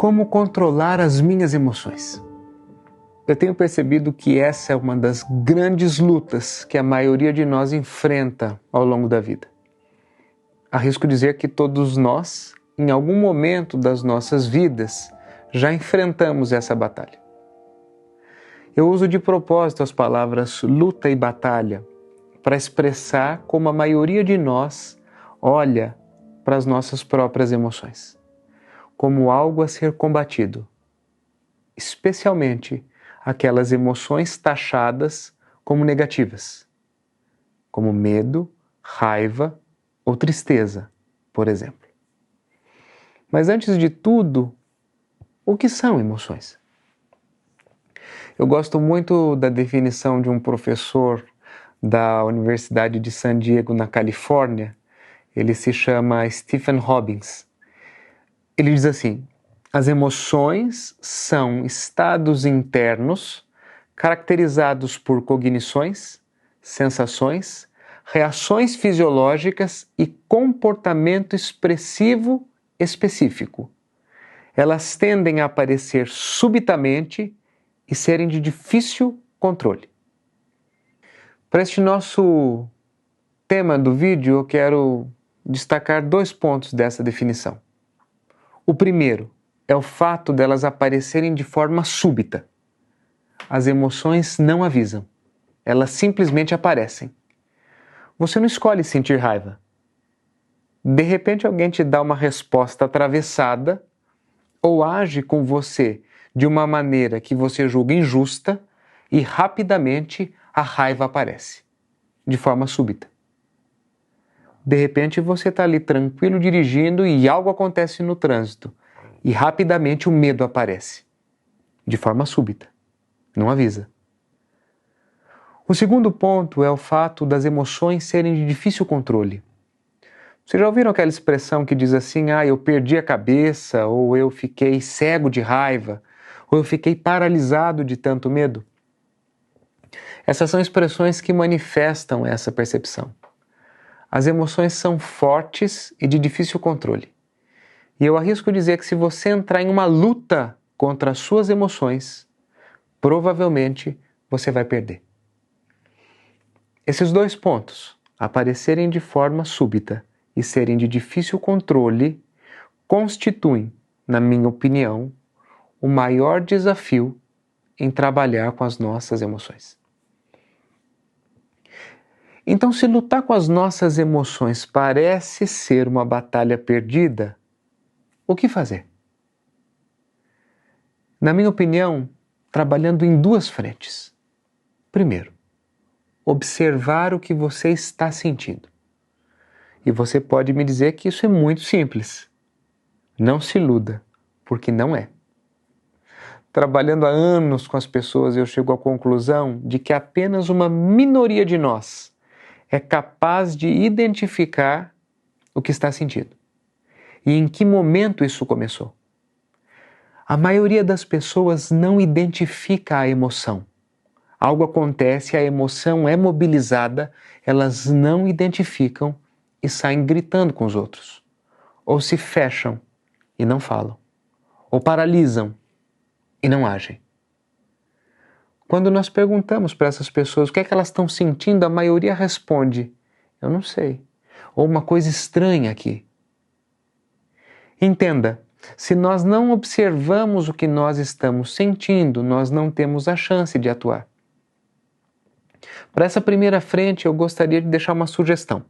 Como controlar as minhas emoções? Eu tenho percebido que essa é uma das grandes lutas que a maioria de nós enfrenta ao longo da vida. Arrisco dizer que todos nós, em algum momento das nossas vidas, já enfrentamos essa batalha. Eu uso de propósito as palavras luta e batalha para expressar como a maioria de nós olha para as nossas próprias emoções, como algo a ser combatido, especialmente aquelas emoções taxadas como negativas, como medo, raiva ou tristeza, por exemplo. Mas antes de tudo, o que são emoções? Eu gosto muito da definição de um professor da Universidade de San Diego, na Califórnia. Ele se chama Stephen Robbins. Ele diz assim: as emoções são estados internos caracterizados por cognições, sensações, reações fisiológicas e comportamento expressivo específico. Elas tendem a aparecer subitamente e serem de difícil controle. Para este nosso tema do vídeo, eu quero destacar 2 pontos dessa definição. O primeiro é o fato delas aparecerem de forma súbita. As emoções não avisam, elas simplesmente aparecem. Você não escolhe sentir raiva. De repente alguém te dá uma resposta atravessada ou age com você de uma maneira que você julga injusta e rapidamente a raiva aparece, de forma súbita. De repente você está ali tranquilo dirigindo e algo acontece no trânsito e rapidamente o medo aparece, de forma súbita, não avisa. O segundo ponto é o fato das emoções serem de difícil controle. Vocês já ouviram aquela expressão que diz assim: eu perdi a cabeça, ou eu fiquei cego de raiva, ou eu fiquei paralisado de tanto medo? Essas são expressões que manifestam essa percepção. As emoções são fortes e de difícil controle. E eu arrisco dizer que se você entrar em uma luta contra as suas emoções, provavelmente você vai perder. Esses 2 pontos, aparecerem de forma súbita e serem de difícil controle, constituem, na minha opinião, o maior desafio em trabalhar com as nossas emoções. Então, se lutar com as nossas emoções parece ser uma batalha perdida, o que fazer? Na minha opinião, trabalhando em 2 frentes. Primeiro, observar o que você está sentindo. E você pode me dizer que isso é muito simples. Não se iluda, porque não é. Trabalhando há anos com as pessoas, eu chego à conclusão de que apenas uma minoria de nós é capaz de identificar o que está sentindo e em que momento isso começou. A maioria das pessoas não identifica a emoção. Algo acontece, a emoção é mobilizada, elas não identificam e saem gritando com os outros. Ou se fecham e não falam. Ou paralisam e não agem. Quando nós perguntamos para essas pessoas o que é que elas estão sentindo, a maioria responde: eu não sei. Ou uma coisa estranha aqui. Entenda, se nós não observamos o que nós estamos sentindo, nós não temos a chance de atuar. Para essa primeira frente, eu gostaria de deixar uma sugestão.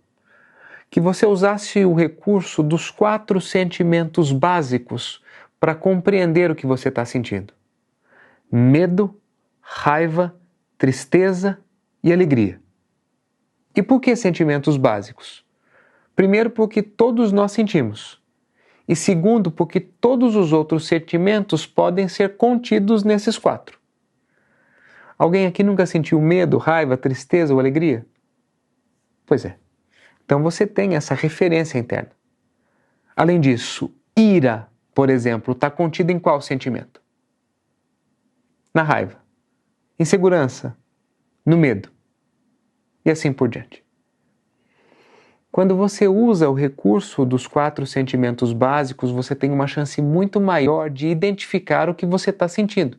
Que você usasse o recurso dos 4 sentimentos básicos para compreender o que você está sentindo: medo, raiva, tristeza e alegria. E por que sentimentos básicos? Primeiro, porque todos nós sentimos. E segundo, porque todos os outros sentimentos podem ser contidos nesses 4. Alguém aqui nunca sentiu medo, raiva, tristeza ou alegria? Pois é. Então você tem essa referência interna. Além disso, ira, por exemplo, está contida em qual sentimento? Na raiva. Insegurança, no medo. E assim por diante. Quando você usa o recurso dos 4 sentimentos básicos, você tem uma chance muito maior de identificar o que você está sentindo.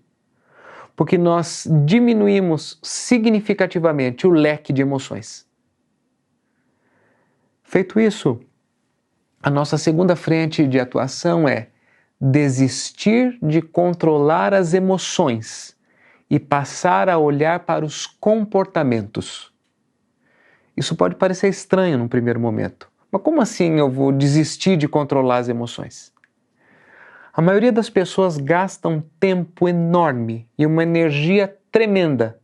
Porque nós diminuímos significativamente o leque de emoções. Feito isso, a nossa segunda frente de atuação é desistir de controlar as emoções e passar a olhar para os comportamentos. Isso pode parecer estranho num primeiro momento. Mas como assim eu vou desistir de controlar as emoções? A maioria das pessoas gasta um tempo enorme e uma energia tremenda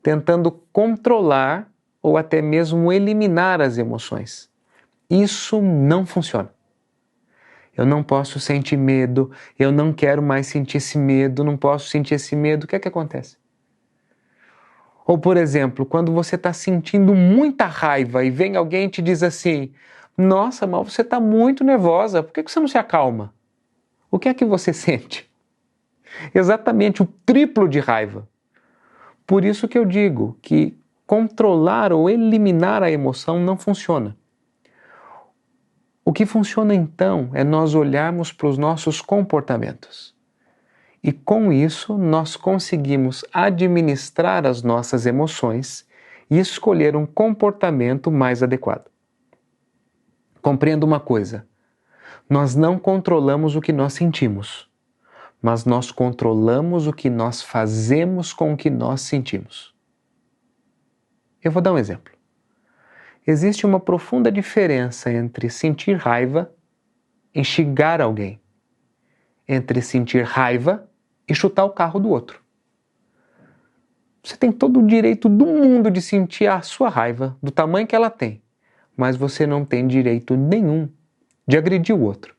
tentando controlar ou até mesmo eliminar as emoções. Isso não funciona. Eu não posso sentir medo, eu não quero mais sentir esse medo, não posso sentir esse medo. O que é que acontece? Ou, por exemplo, quando você está sentindo muita raiva e vem alguém e te diz assim: nossa, mas você está muito nervosa, por que você não se acalma? O que é que você sente? Exatamente o triplo de raiva. Por isso que eu digo que controlar ou eliminar a emoção não funciona. O que funciona então é nós olharmos para os nossos comportamentos. E com isso, nós conseguimos administrar as nossas emoções e escolher um comportamento mais adequado. Compreenda uma coisa: nós não controlamos o que nós sentimos, mas nós controlamos o que nós fazemos com o que nós sentimos. Eu vou dar um exemplo. Existe uma profunda diferença entre sentir raiva e xingar alguém, entre sentir raiva e chutar o carro do outro. Você tem todo o direito do mundo de sentir a sua raiva, do tamanho que ela tem, mas você não tem direito nenhum de agredir o outro,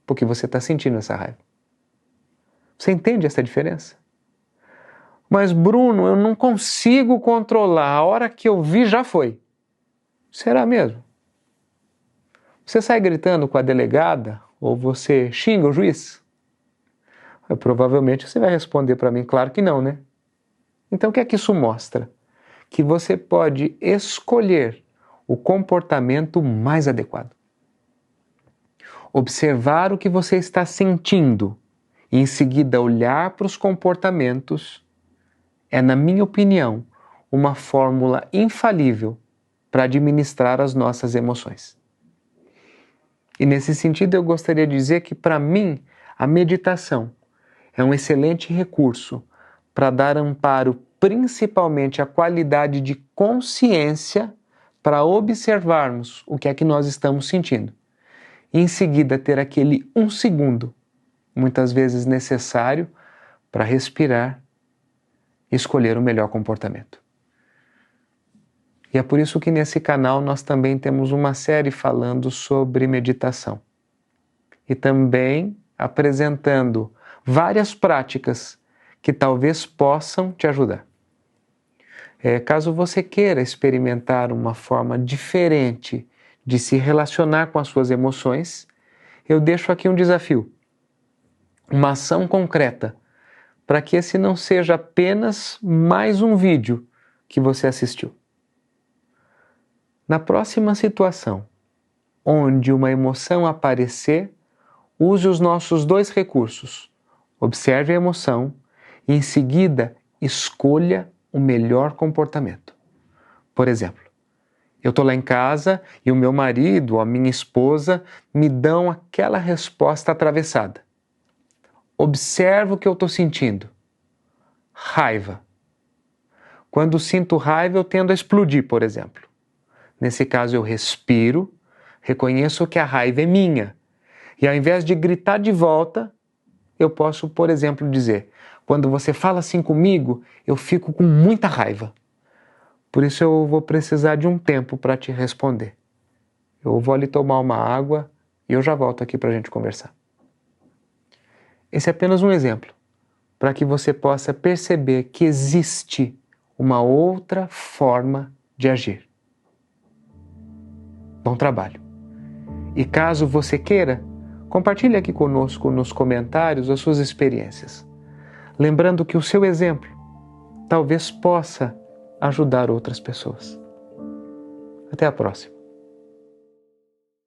porque você está sentindo essa raiva. Você entende essa diferença? Mas Bruno, eu não consigo controlar, a hora que eu vi já foi. Será mesmo? Você sai gritando com a delegada ou você xinga o juiz? Provavelmente você vai responder para mim, claro que não, né? Então o que é que isso mostra? Que você pode escolher o comportamento mais adequado. Observar o que você está sentindo e em seguida olhar para os comportamentos é, na minha opinião, uma fórmula infalível para administrar as nossas emoções. E nesse sentido eu gostaria de dizer que para mim a meditação é um excelente recurso para dar amparo principalmente à qualidade de consciência para observarmos o que é que nós estamos sentindo. E em seguida ter aquele 1 segundo, muitas vezes necessário, para respirar e escolher o melhor comportamento. E é por isso que nesse canal nós também temos uma série falando sobre meditação. E também apresentando várias práticas que talvez possam te ajudar. Caso você queira experimentar uma forma diferente de se relacionar com as suas emoções, eu deixo aqui um desafio, uma ação concreta, para que esse não seja apenas mais um vídeo que você assistiu. Na próxima situação, onde uma emoção aparecer, use os nossos 2 recursos. Observe a emoção e, em seguida, escolha o melhor comportamento. Por exemplo, eu estou lá em casa e o meu marido ou a minha esposa me dão aquela resposta atravessada. Observo o que eu estou sentindo. Raiva. Quando sinto raiva, eu tendo a explodir, por exemplo. Nesse caso, eu respiro, reconheço que a raiva é minha. E ao invés de gritar de volta, eu posso, por exemplo, dizer: quando você fala assim comigo, eu fico com muita raiva. Por isso eu vou precisar de um tempo para te responder. Eu vou ali tomar uma água e eu já volto aqui para a gente conversar. Esse é apenas um exemplo, para que você possa perceber que existe uma outra forma de agir. Bom trabalho. E caso você queira, compartilhe aqui conosco nos comentários as suas experiências. Lembrando que o seu exemplo talvez possa ajudar outras pessoas. Até a próxima.